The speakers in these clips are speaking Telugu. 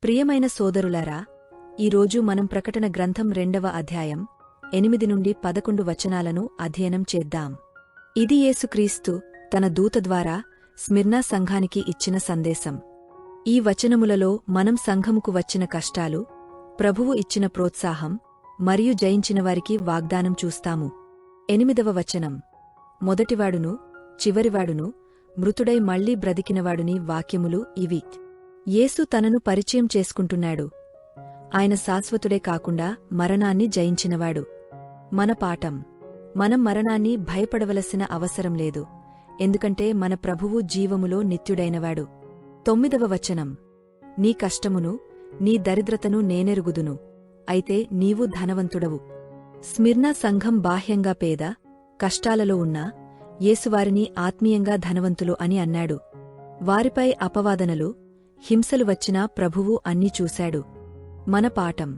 ప్రియమైన సోదరులారా, ఈరోజు మనం ప్రకటన గ్రంథం 2వ అధ్యాయం 8 నుండి 11 వచనాలను అధ్యయనం చేద్దాం. ఇది యేసుక్రీస్తు తన దూత ద్వారా స్మిర్నా సంఘానికి ఇచ్చిన సందేశం. ఈ వచనములలో మనం సంఘముకు వచ్చిన కష్టాలు, ప్రభువు ఇచ్చిన ప్రోత్సాహం మరియు జయించినవారికి వాగ్దానం చూస్తాము. 8వ వచనం. మొదటివాడును చివరివాడును మృతుడై మళ్లీ బ్రతికినవాడుని వాక్యములు ఇవి. యేసు తనను పరిచయం చేసుకుంటున్నాడు. ఆయన శాశ్వతుడే కాకుండా మరణాన్ని జయించినవాడు. మన పాఠం: మనం మరణాన్ని భయపడవలసిన అవసరం లేదు, ఎందుకంటే మన ప్రభువు జీవములో నిత్యుడైనవాడు. 9వ వచనం. నీ కష్టమును నీ దరిద్రతను నేనెరుగుదును, అయితే నీవు ధనవంతుడవు. స్మిర్నా సంఘం బాహ్యంగా పేద, కష్టాలలో ఉన్నా యేసువారిని ఆత్మీయంగా ధనవంతులు అని అన్నాడు. వారిపై అపవాదనలు, హింసలు వచ్చినా ప్రభువు అన్నీ చూశాడు. మన పాఠం: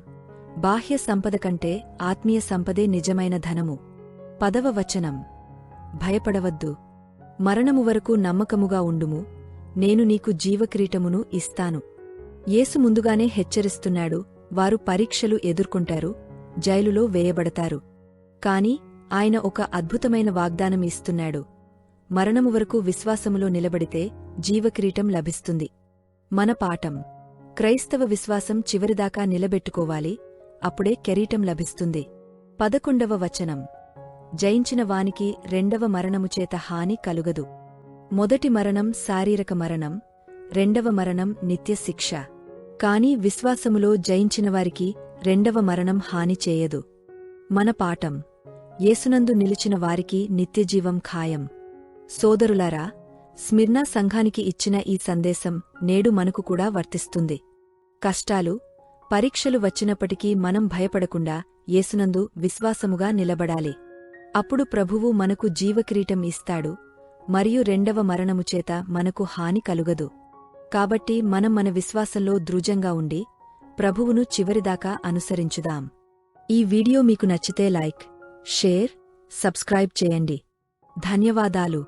బాహ్య సంపద కంటే ఆత్మీయ సంపదే నిజమైన ధనము. 10వ వచనం. భయపడవద్దు, మరణము వరకు నమ్మకముగా ఉండుము, నేను నీకు జీవకిరీటమును ఇస్తాను. యేసు ముందుగానే హెచ్చరిస్తున్నాడు, వారు పరీక్షలు ఎదుర్కొంటారు, జైలులో వేయబడతారు. కాని ఆయన ఒక అద్భుతమైన వాగ్దానం ఇస్తున్నాడు. మరణము వరకు విశ్వాసములో నిలబడితే జీవకిరీటం లభిస్తుంది. మన పాఠం: క్రైస్తవ విశ్వాసం చివరిదాకా నిలబెట్టుకోవాలి, అప్పుడే కిరీటం లభిస్తుంది. 11వ వచనం. జయించిన వానికి రెండవ మరణముచేత హాని కలుగదు. మొదటి మరణం శారీరక మరణం, రెండవ మరణం నిత్య శిక్ష. కాని విశ్వాసములో జయించినవారికి రెండవ మరణం హాని చేయదు. మన పాఠం: యేసునందు నిలిచిన వారికి నిత్యజీవం ఖాయం. సోదరులారా, స్మిర్నా సంఘానికి ఇచ్చిన ఈ సందేశం నేడు మనకు కూడా వర్తిస్తుంది. కష్టాలు, పరీక్షలు వచ్చినప్పటికీ మనం భయపడకుండా యేసునందు విశ్వాసముగా నిలబడాలి. అప్పుడు ప్రభువు మనకు జీవకిరీటం ఇస్తాడు, మరియు రెండవ మరణముచేత మనకు హాని కలుగదు. కాబట్టి మనం మన విశ్వాసంలో దృఢంగా ఉండి ప్రభువును చివరిదాకా అనుసరించుదాం. ఈ వీడియో మీకు నచ్చితే లైక్, షేర్, సబ్స్క్రైబ్ చేయండి. ధన్యవాదాలు.